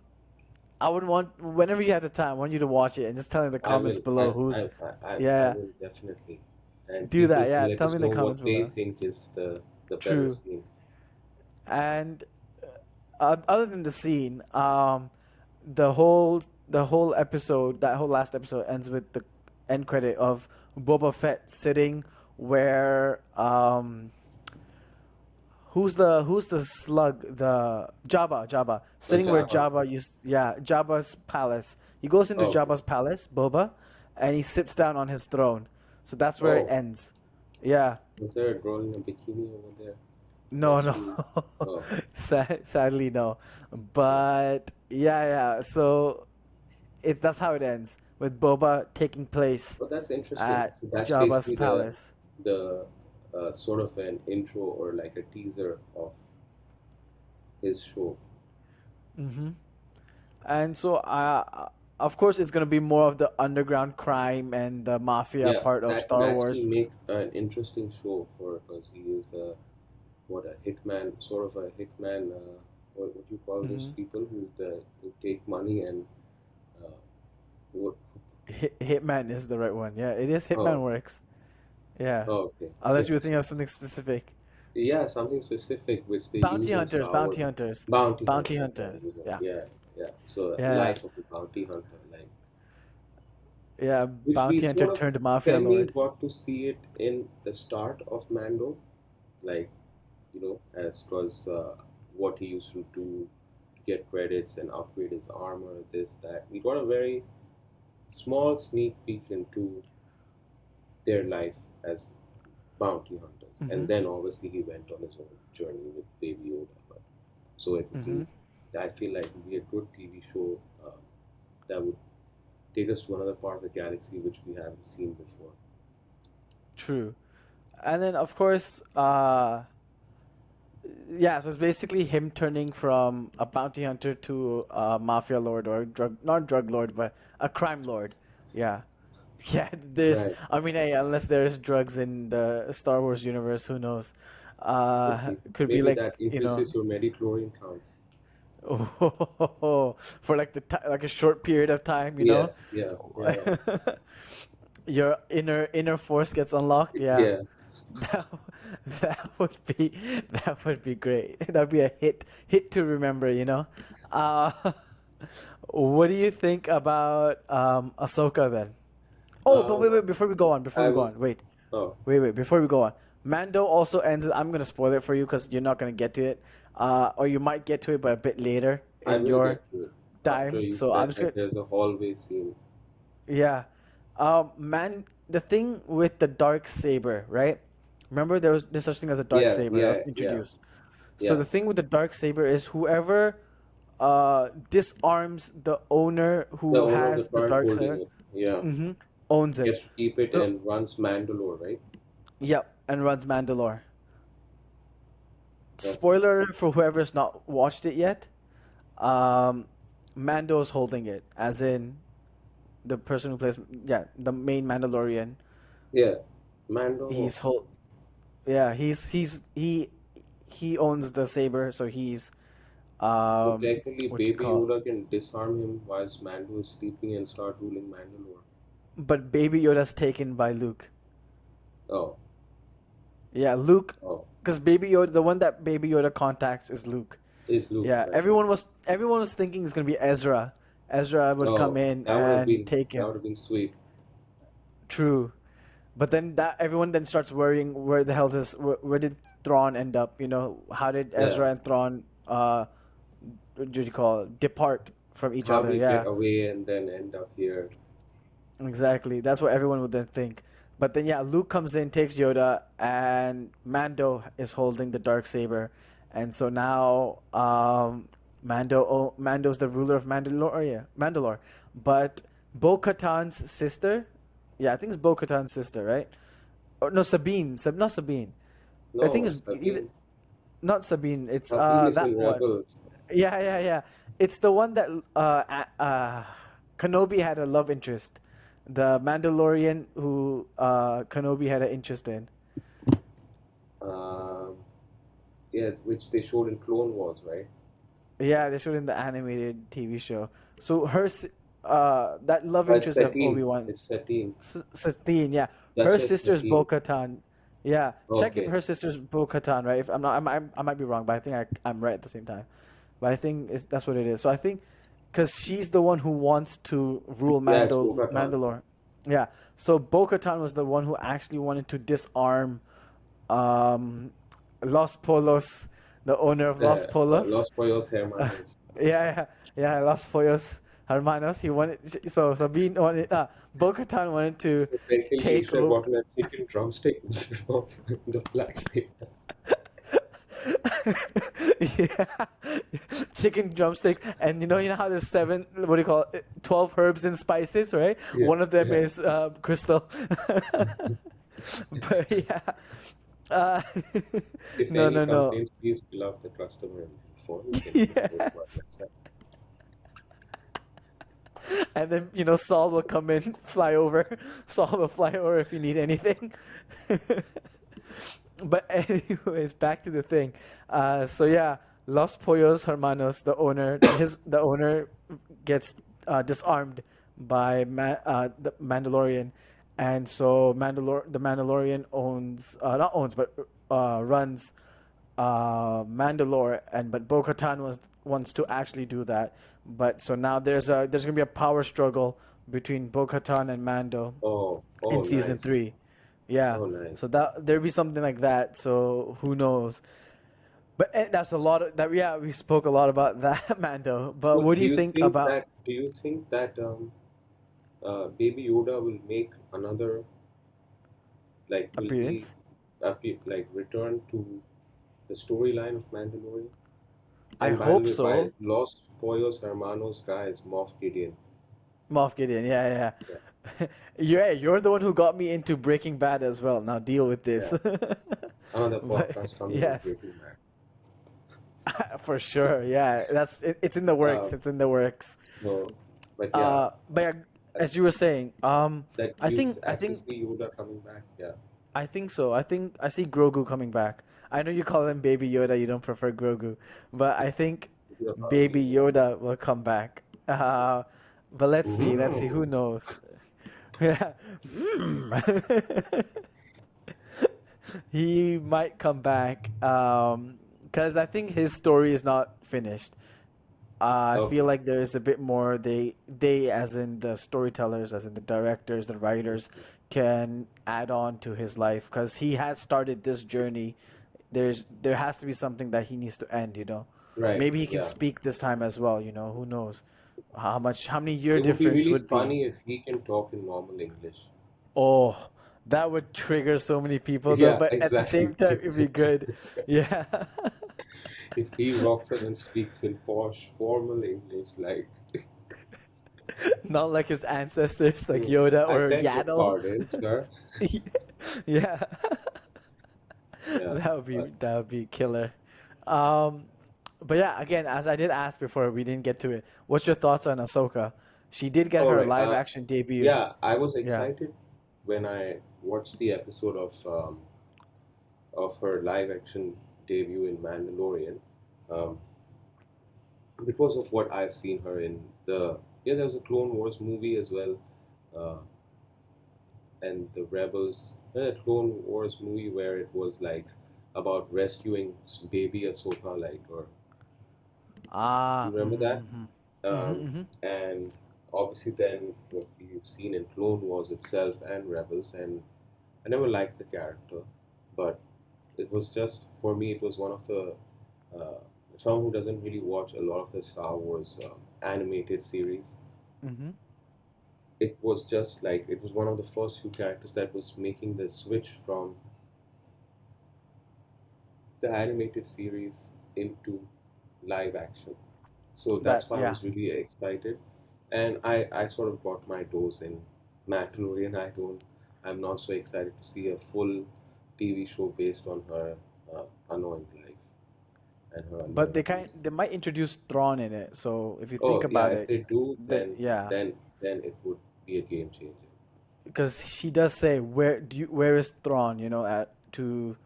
I would want whenever you have the time, I want you to watch it and just tell me in the I comments will. below who's, I yeah, will definitely. And do people that. can Yeah, let tell me us in the know comments what they below. think is the better True. scene. And other than the scene, the whole episode, that whole last episode ends with the end credit of Boba Fett sitting where who's the slug, the Jabba sitting where Java. Jabba used, yeah, Jabba's palace. He goes into Oh, okay. Jabba's palace, Boba, and he sits down on his throne. So that's where it Oh, ends. Yeah. was there a girl in a bikini over there? No, Like no. she. Oh, Sadly, no. yeah. But yeah, yeah. So that's how it ends with Boba taking place But that's interesting. at So that's Jabba's basically palace. the sort of an intro or like a teaser of his show. Mm-hmm. And so, of course, it's gonna be more of the underground crime and the mafia Yeah, part of that could Star actually Wars. make an interesting show for because he is a what a hitman, sort of a hitman. What do you call those Mm-hmm. people who take money and uh, what? Hitman is the right one. Yeah, it is. Oh, Hitman works. Yeah, oh, okay, unless you were thinking interesting. of something specific. Yeah, something specific which they Bounty use as hunters, power. bounty hunters, Bounty bounty hunter. Yeah, you hunters. know. Yeah, Yeah, yeah. So yeah, life of a bounty hunter, like yeah. which we Bounty hunter sort of turned mafia semi lord. got to see it in the start of Mando, like as was what he used to do to get credits and upgrade his armor, this that. We got a very small sneak peek into their life as bounty hunters, and Mhm, then obviously he went on his own journey with Baby Yoda. But so it would be, mhm. I feel like it would be a good TV show that would take us to another part of the galaxy which we haven't seen before. True. And then of course, yeah. So it's basically him turning from a bounty hunter to a mafia lord or drug, not drug lord, but a crime lord. Yeah. Yeah, there's. Right. I mean, hey, unless there's drugs in the Star Wars universe, who knows? Could be. Could be Maybe like, that you know, increases your midi-chlorian count. for like like a short period of time, you know, Yes. Yeah. Yeah. your inner force gets unlocked. Yeah, Yeah. that that would be that would be great. That'd be a hit to remember, you know. Uh, what do you think about Ahsoka then? Oh, but Um, wait, before we go on, I was. wait. Oh, Before we go on. Mando also ends. I'm gonna spoil it for you because you're not gonna get to it, or you might get to it, but a bit later I in will your get to it after time. you So I'm said just gonna, like there's a hallway scene. yeah. Man, the thing with the dark saber, right? Remember there's such thing as a dark Yeah. saber that was Yeah. Yeah. introduced. So Yeah. the thing with the dark saber is whoever disarms the owner The who owner of the has the plant dark holding saber, it. Yeah. hmm owns it. Gets to keep it So and runs Mandalore, right? yep, and runs Mandalore. Okay. Spoiler alert for whoever's not watched it yet. Um, Mando's holding it, as in the person who plays, yeah, the main Mandalorian. Yeah. Mando. He's hold, yeah, he owns the saber, so he's So technically, what you Baby call, Yoda can disarm him whilst Mando is sleeping and start ruling Mandalore. but Baby Yoda's taken by Luke. Oh. Yeah, Luke, Oh. because Baby Yoda, the one that Baby Yoda contacts is Luke. Is Luke, Yeah, right? everyone was thinking it's gonna be Ezra. Ezra would come Oh, in and take that him. would have been sweet. True. But then that everyone then starts worrying where the hell where did Thrawn end up? You know, how did Yeah. Ezra and Thrawn what do you call it, depart from each How other? did he get Yeah, away and then end up here? exactly. That's what everyone would then think. But then yeah, Luke comes in, takes Yoda, and Mando is holding the dark saber, and so now Mando's the ruler of Mandalore. Yeah, Mandalore. But Bo-Katan's sister, yeah, I think it's Bo-Katan's sister, right? Or no, Sabine. Not Sabine. I think No, it's either Sabine. not Sabine. It's Sabine is that in one. Rebels. Yeah, yeah, yeah. It's the one that Kenobi had a love interest. The Mandalorian who Kenobi had an interest in. Um, yeah, which they showed in Clone Wars, right? Yeah, they showed in the animated TV show. So that love It's interest of Satine. Obi-Wan, It's Satine. Satine, yeah. Her Duchess sister's Satine. Bo-Katan. Yeah, check if Okay. her sister's Bo-Katan, right? If I'm not, I might be wrong, but I think I'm right at the same time. But I think that's what it is. So I think because she's the one who wants to rule Yeah, it's Bo-Katan. Mandalore. Yeah. So Bo-Katan was the one who actually wanted to disarm um, Los Polos, the owner of Los Polos. Los Pollos Hermanos. Yeah, yeah, Los Pollos Hermanos. He wanted, so Sabine wanted, Bo-Katan wanted to So technically, you take should have over. gotten a chicken drumstick instead of the black snake. Yeah, chicken drumstick, and you know how there's seven, what do you call it, 12 herbs and spices, right? Yeah, One of them yeah. is crystal. But yeah, uh, If no, any no, no. complaints, please fill out the customer form. You can go to our Yes. website. And then, Saul will come in, fly over. Saul will fly over if you need anything. But anyways, back to the thing. So yeah, Los Pollos Hermanos, the owner gets disarmed by the Mandalorian, and so the Mandalorian owns not owns but runs Mandalore, and but Bo-Katan wants to actually do that. But so now there's gonna be a power struggle between Bo-Katan and Mando Oh, in season nice. three. Yeah, Oh, nice. so that there'll be something like that. So who knows? But that's a lot of that. Yeah, we spoke a lot about that, Mando. But So, what do you think about do you think that Baby Yoda will make another, like, will he appearance? appear, like, return to the storyline of Mandalorian? I And by the hope way, by so. Los Pollos Hermanos guy is Moff Gideon. Moff Gideon. Yeah, Yeah, yeah. You're the one who got me into Breaking Bad as well. Now deal with this. yeah. Another But podcast coming on yes, Breaking Bad. for sure. Yeah, it's in the works. Uh, It's in the works. so, but yeah, But yeah, uh, as you were saying, that I you think I actually think see Yoda coming back. Yeah, I think so. I think I see Grogu coming back. I know you call him Baby Yoda. You don't prefer Grogu, but I think you're probably Baby right. Yoda will come back. But let's see. Let's see. Who Ooh. knows? Yeah. He might come back. Because I think his story is not finished. I feel Okay. like there's a bit more they as in the storytellers, as in the directors, the writers, can add on to his life because he has started this journey. There has to be something that he needs to end, you know. Right. Maybe he can Yeah. speak this time as well, you know. Who knows? How many year It would be difference really would be? funny if he can talk in normal English. Oh, that would trigger so many people though, Yeah, but at the exactly. same time it'd be good. Yeah. If he rocks up and speaks in posh, formal English, like, Not like his ancestors, like "Hmm, Yoda I or beg your Yaddle. pardon, sir." Yeah. Yeah. But That would be killer. Um, but yeah, again, as I did ask before, we didn't get to it. What's your thoughts on Ahsoka? She did get all her right. live action debut. Yeah, I was Yeah. excited when I watched the episode of her live action debut in Mandalorian. Um, because of what I've seen her in the there was a Clone Wars movie as well, uh, and the Rebels, a Clone Wars movie where it was like about rescuing baby Ahsoka, like, or you Ah. remember that? Mm-hmm, mm-hmm. And obviously then what we've seen in Clone Wars itself and Rebels, and I never liked the character, but it was just for me. It was one of the uh, someone who doesn't really watch a lot of the Star Wars animated series. Mm-hmm. It was just like it was one of the first few characters that was making the switch from the animated series into live action. So That that's why I yeah. was really excited, and I sort of got my dose in Mandalorian. I'm not so excited to see a full TV show based on her annoying life and her But annoying views. they might introduce Thrawn in it. So if you think Oh yeah, about if it, they do, then yeah. then it would be a game changer. Because she does say where is Thrawn, you know, at to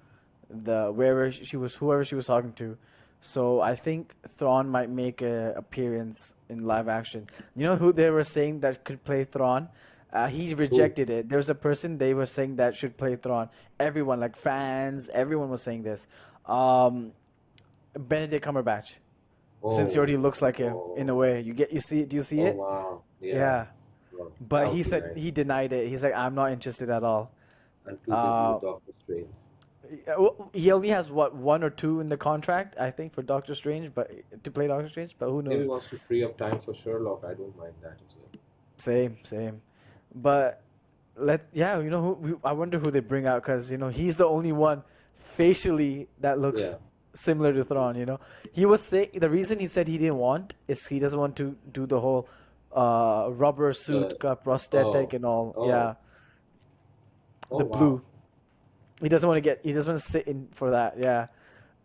the wherever she was whoever she was talking to. So I think Thrawn might make a appearance in live action. You know who they were saying that could play Thrawn? He Who? rejected it. There's a person they were saying that should play Thrawn. Everyone, like fans, everyone was saying this. Um, Benedict Cumberbatch, since he Oh, already looks like him in a oh, way. You see? Do you see oh it? wow, yeah. Yeah. Well, But that he would be said nice. he denied it. He's like, I'm not interested at all. I'm too busy Uh, with Doctor Strange. he only has what one or two in the contract, I think, for Doctor Strange, but to play Doctor Strange. But who Maybe he knows? wants to free up time for Sherlock. I don't mind that as well. Same, same. But yeah, you know I wonder who they bring out because you know he's the only one facially that Yeah. looks similar to Thrawn. You know, he was saying the reason he said he didn't want is he doesn't want to do the whole rubber suit, The prosthetic oh and all. oh Yeah, oh the wow. blue. He doesn't want to sit in for that. Yeah.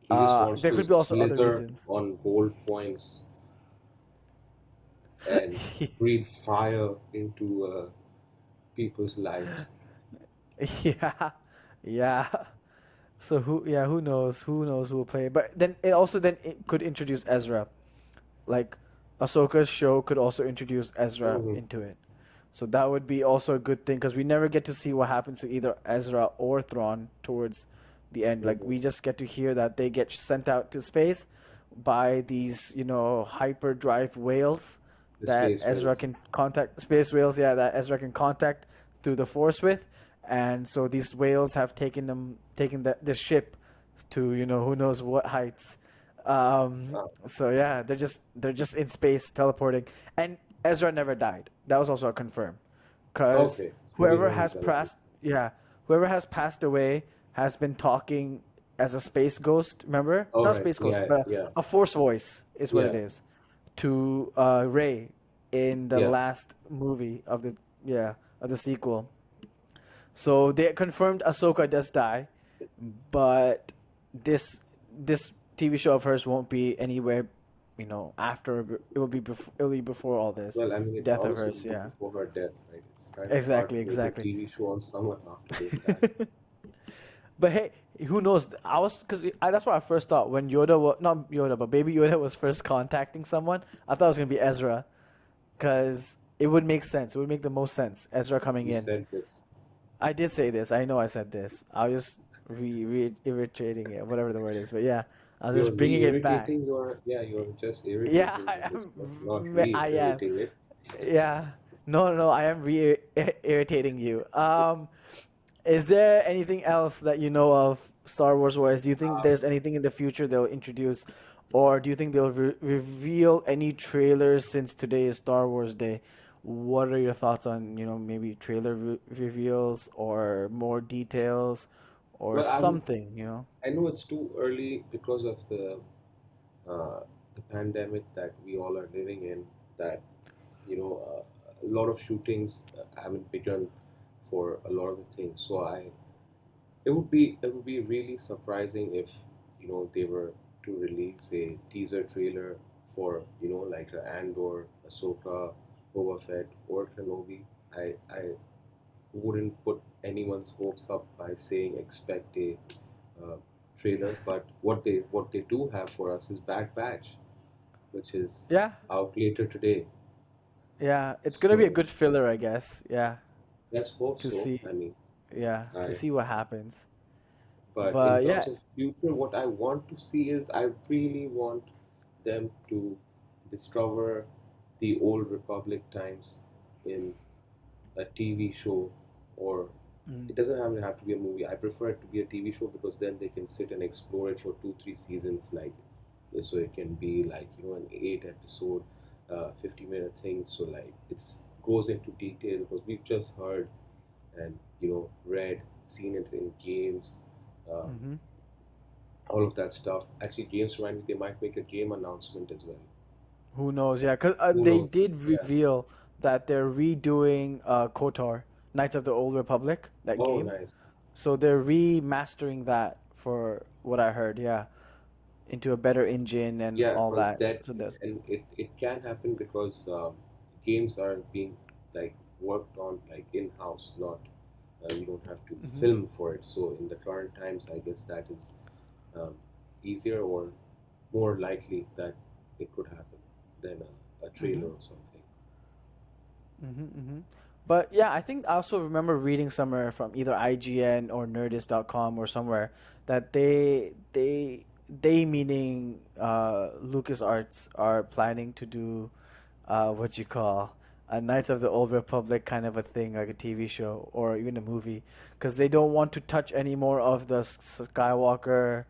He just wants There to could be also other slither reasons. on gold coins and breathe fire into people's lives. Yeah, yeah. So who knows? Who knows who will play? But then it also then it could introduce Ezra. Like Ahsoka's show could also introduce Ezra Hmm. into it. So that would be also a good thing because we never get to see what happens to either Ezra or Thrawn towards the end. Like Mm-hmm. we just get to hear that they get sent out to space by these, hyperdrive whales The that space Ezra whales. can contact space whales, yeah, that Ezra can contact through the Force with, and so these whales have taken this ship to who knows what heights. Ah, So yeah, they're just in space teleporting, and Ezra never died. That was also a confirm, because okay. So we whoever know has he's alive. passed, yeah, whoever has passed away has been talking as a space ghost. Remember, All not right. space ghost, Yeah. but Yeah. a Force voice is what it Yeah. is, to Rey in the Yeah. last movie of the yeah of the sequel. So they confirmed Ahsoka does die, but this this TV show of hers won't be anywhere, after it'll be before all this Well, I mean, it death of always hers. wouldn't be Yeah, before her death, right? It's kind of hard exactly, to make a exactly. TV show on someone after they've died. But hey, who knows? I was because that's what I first thought when Yoda was not Yoda, but Baby Yoda was first contacting someone. I thought it was gonna be Ezra, because it would make sense. It would make the most sense. Ezra coming You in. said this. I did say this. I know I said this. I was just reiterating it, whatever the word is. But yeah, I was You're just bringing it back. re-irritating your, yeah, you're just Yeah, irritating I your listeners, not am. I am. reiterating it. Yeah. No, no, no. I am irritating you. Is there anything else that you know of Star Wars wise? Do you think Um, there's anything in the future they'll introduce, or do you think they'll reveal any trailers since today is Star Wars Day? What are your thoughts on, maybe trailer reveals or more details or well, something? I know it's too early because of uh, the pandemic that we all are living in, that, a lot of shootings haven't begun for a lot of the things. So it would be really surprising if they were to release a teaser trailer for like a Andor, Ahsoka, Boba Fett, or Kenobi. I wouldn't put anyone's hopes up by saying expect a uh, trailer, but what they do have for us is Bad Batch, which is Yeah, out later today. yeah. It's gonna be a So good filler, I guess. Yeah, let's hope to so. see. I mean, Yeah, to I see what happens. but in But terms yeah. of future, what I want to see is I really want them to discover the old Republic times in a TV show, or Mm, it doesn't have to be a movie. I prefer it to be a TV show because then they can sit and explore it for 2 3 seasons, like so it can be like an 8 episode, 50-minute thing. So like it's goes into detail because we've just heard and read, seen it in games, uh, mm-hmm. all of that stuff. Actually, games remind me they might make a game announcement as well. Who knows? Yeah, because Who they knows? did Yeah. reveal that they're redoing KOTOR, Knights of the Old Republic, that Oh, game. nice. So they're remastering that for what I heard, yeah, into a better engine and Yeah, all because that. that So that's and it can happen because games are being like worked on like in house, not you don't have to hmm film for it. So in the current times, I guess that is um, easier or more likely that it could happen than a trailer hmm or something. But yeah, I think I also remember reading somewhere from either IGN or Nerdist.com or somewhere that they meaning LucasArts are planning to do what you call a Knights of the Old Republic kind of a thing, like a TV show or even a movie, because they don't want to touch any more of the Skywalker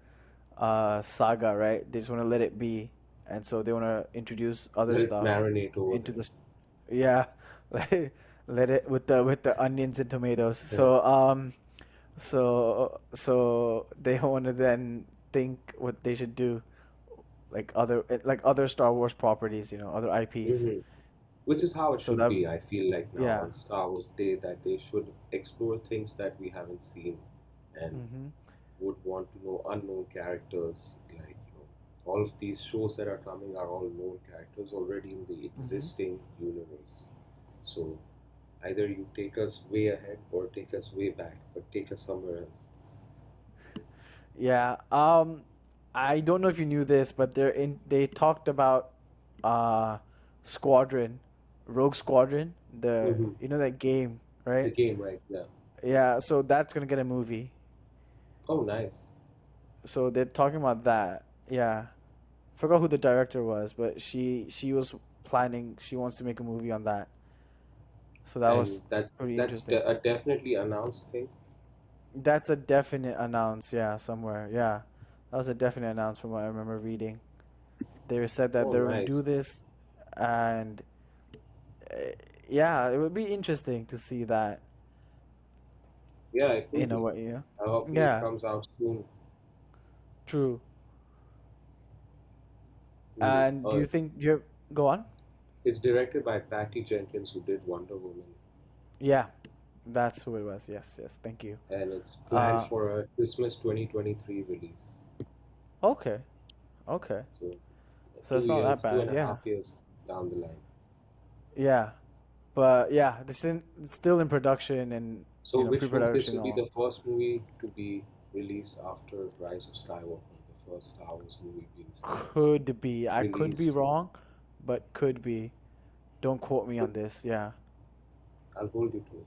saga, right? They just want to let it be, and so they want to introduce other Let it stuff marinate over into there. the yeah, let it with the onions and tomatoes. Yeah. So they want to then think what they should do, like other Star Wars properties, other IPs. hmm Which is how it So should that be. I feel like now yeah. on Star Wars Day that they should explore things that we haven't seen and Mhm. would want to know unknown characters. Like, all of these shows that are coming are all known characters already in the Mhm. existing universe. So either you take us way ahead or take us way back, but take us somewhere else. Yeah. I don't know if you knew this, but they talked about uh Squadron, Rogue Squadron, the hmm that game, The right? game, right? Yeah. Yeah, so that's gonna get a movie. Oh, nice. So they're talking about that. Yeah. Forgot who the director was, but she was planning. She wants to make a movie on that. So that And was pretty that's interesting. a definitely announced thing. That's a definite announce. Yeah, somewhere. Yeah, that was a definite announce from what I remember reading. They said that Oh, they're gonna do nice. this, and uh, yeah, it would be interesting to see that. Yeah, it will In a be. way, yeah. Hopefully, it Yeah, comes out soon. true. Hmm. And do you think you go on? It's directed by Patty Jenkins, who did Wonder Woman, Yeah, that's who it was. Yes, yes. Thank you. and it's planned Uh, for a Christmas 2023 release. okay, okay. So, So it's not that two bad. and a Yeah, half years down the line. yeah. But yeah, it's still in production and So, which means this pre-production will and be all. the first movie to be released after Rise of Skywalker, the first Star Wars movie being Could be. I could be released. wrong, but could be. Don't quote me on this. Yeah, I'll hold you to it.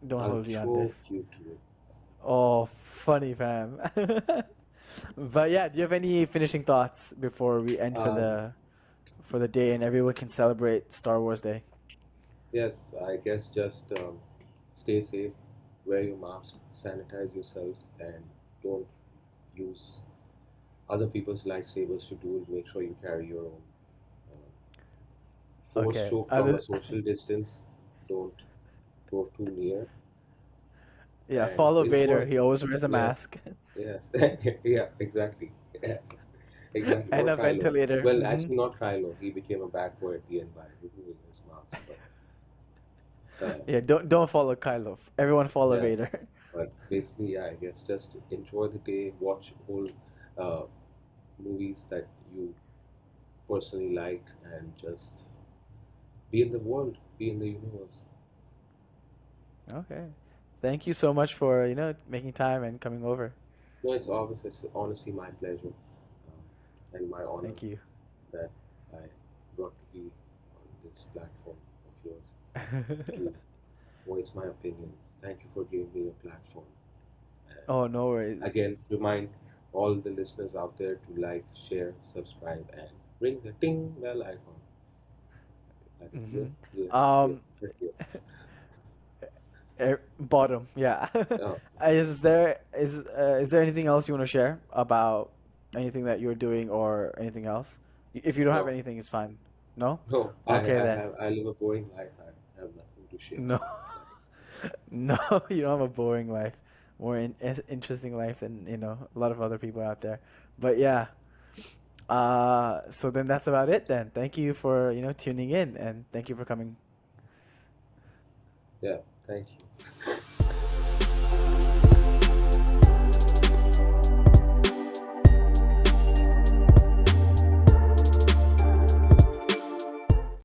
don't I'll hold me on throw this. you to it. Oh, funny, fam. But yeah, do you have any finishing thoughts before we end Um, for the day and everyone can celebrate Star Wars Day? yes, I guess just stay safe, wear your mask, sanitize yourselves, and don't use other people's lightsabers to do it. Make sure you carry your own. Uh, Force Okay, choke I from a will. social distance. Don't go too near Yeah, and follow Vader. enjoy. He always wears a Yes, mask yes, yeah, exactly. Yeah, exactly. and Or a Kylo. ventilator. Well, actually, not Kylo. He became a bad boy at the end by removing his mask. But Yeah, don't follow Kylo. Everyone follow yeah, Vader. but basically, yeah, I guess just enjoy the day, watch old uh, movies that you personally like, and just be in the world, be in the universe. Okay. Thank you so much for, making time and coming over. No, it's honestly my pleasure and my honor Thank you. that I got to be on this platform of yours to voice my opinions. Thank you for giving me a platform. And Oh, no worries. again, remind all the listeners out there to like, share, subscribe, and ring the ding bell icon. Like, yeah, Hmm. yeah, yeah, Um, yeah. bottom, yeah. Oh, Is there anything else you want to share about anything that you're doing or anything else? If you don't have no, anything, it's fine. No? no. Okay then. I live a boring life. I have nothing to share No. about my life. No, you don't have a boring life. More interesting life than, a lot of other people out there. But yeah. So then that's about it then. Thank you for, tuning in and thank you for coming. Yeah, thank you.